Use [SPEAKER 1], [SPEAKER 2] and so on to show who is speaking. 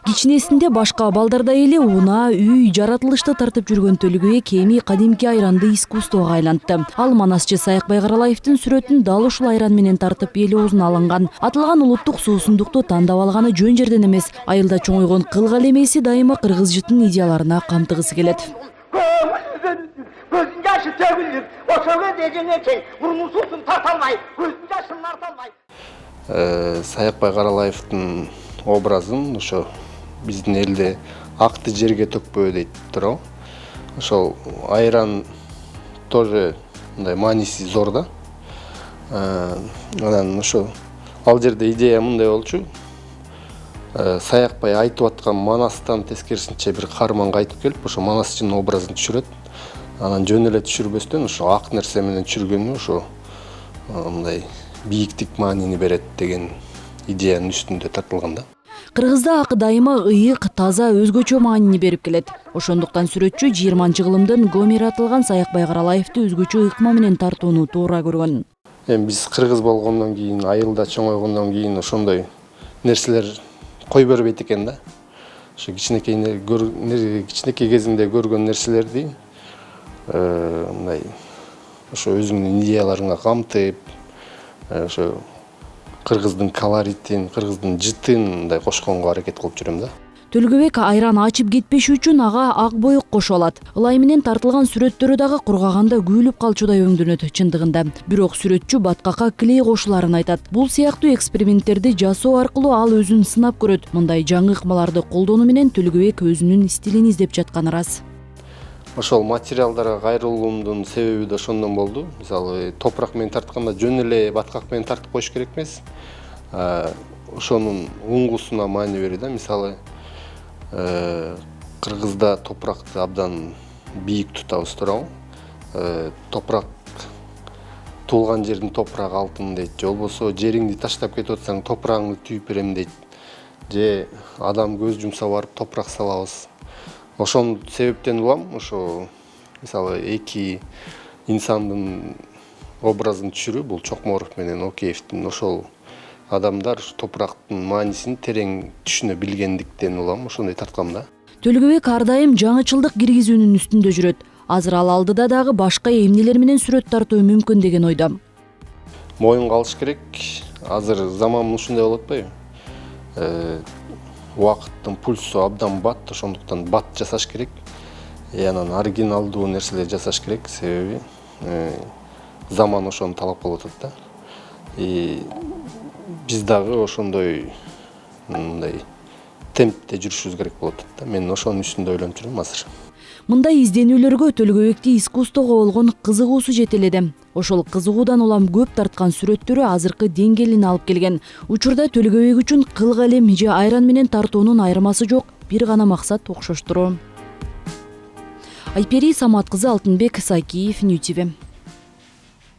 [SPEAKER 1] Кичинесинде башка балдардай эле унаа, үй, жаратылышты тартып жүргөн Төлгөбек эми кадимки айранды искусствого айлантты. Ал манасчы Саякбай Каралаевдин сүрөтүн дал ушул айран менен тартып эл оозуна алынган. Атылган улуттук суусундукту тандап алганы жөн жерден эмес. Айылда чоңойгон кылга лемеси дайыма кыргыз жытын идеяларына камтыгысы келет.
[SPEAKER 2] Gözün yaşı tövülür, o söyle diyeceğine ki, burnun susun tartalmay, gözün yaşın artalmay.
[SPEAKER 3] Саякбай Каралаевдин образын ошо биздин элде акты жерге төкпөө дейт туурабы. Ошол айран тоже мындай мааниси зор да. Анан ошо ал жерде идея мындай болчу. Саякбай айтып аткан Манастан тескерисинче бир каарман кайтып келип, ошо Манасчынын образын түшүрөт. Анан жөн эле түшүрбөстөн ошо ак нерсе менен түшүргөнү ошо мындай бийиктик маанини берет деген идеянын үстүндө тартылган да.
[SPEAKER 1] Кыргызда ак дайыма ыйык, таза, өзгөчө маанини берип келет. Ошондуктан сүрөтчү 20-жылымдын Гомери атылган Саякбай Каралаевди өзгөчө ыкма менен тартууну туура көргөн.
[SPEAKER 3] Эми биз кыргыз болгондон кийин, айылда чоңойгондон кийин ошондой нерселер кой бербейт экен да. Ошо кичинекей кезинде көргөн нерселерди мындай ошо өзүңдүн идеяларыңа камтып, ошо кыргыздын колоритин, кыргыздын жытын мындай кошконго аракет кылып жүрөм да.
[SPEAKER 1] Төлгөбек айран ачып кетпеши үчүн ага ак боек кошо алат. Ылай менен тартылган сүрөттөрү дагы кургаганда күйүлүп калчудай өңдөнөт чындыгында. Бирок сүрөтчү баткакка клей кошуларын айтат. Бул сыяктуу эксперименттерди жасоо аркылуу ал өзүн сынап көрөт. Мындай жаңы ыкмаларды колдонуу менен Төлгөбек өзүнүн стилин издеп жатканы рас.
[SPEAKER 3] Ошол материалдарга кайрылуумдун себеби да ошондон болду. Мисалы, топурак менен тартканда жөн эле баткак менен тартып коюш керек эмес. Ошонун уңгусуна маани берди да. Мисалы, кыргызда топуракты абдан бийик тутабыз туурабы. Топурак туулган жердин топурагы алтын дейт. Же болбосо жериңди таштап кетип атсаң топурагыңды түйүп берем дейт. Же адам көз жумса барып топурак салабыз. Ошол себептен улам ошо мисалы эки инсандын образын түшүрүү бул Чокморов менен Океевдин ошол адамдар топурактын маанисин терең түшүнө билгендиктен улам ошондой тарткам да.
[SPEAKER 1] Төлгөбек ар дайым жаңычылдык киргизүүнүн үстүндө жүрөт. Азыр ал алдыда дагы башка эмнелер менен сүрөт тартуу мүмкүн деген ойдо.
[SPEAKER 3] Моюнга алыш керек. Азыр заман ушундай болуп атпайбы? Убакыттын пульсу абдан бат, ошондуктан бат жасаш керек. Анан оригиналдуу нерселер жасаш керек, себеби заман ошону талап кылып атат да. Биз дагы ошондой мындай темпте жүрүшүбүз керек болуп атат да. Мен ошонун үстүндө ойлонуп жүрөм азыр.
[SPEAKER 1] Мындай изденүүлөргө Төлгөбекти искусствого болгон кызыгуусу жетеледи. Ошол кызыгуудан улам көп тарткан сүрөттөрү азыркы деңгээлине алып келген. Учурда Төлгөбек үчүн кылга элем же айран менен тартуунун айырмасы жок, бир гана максат окшоштуруу. Айпери Самат кызы, Алтынбек Сакиев, Нью ТВ.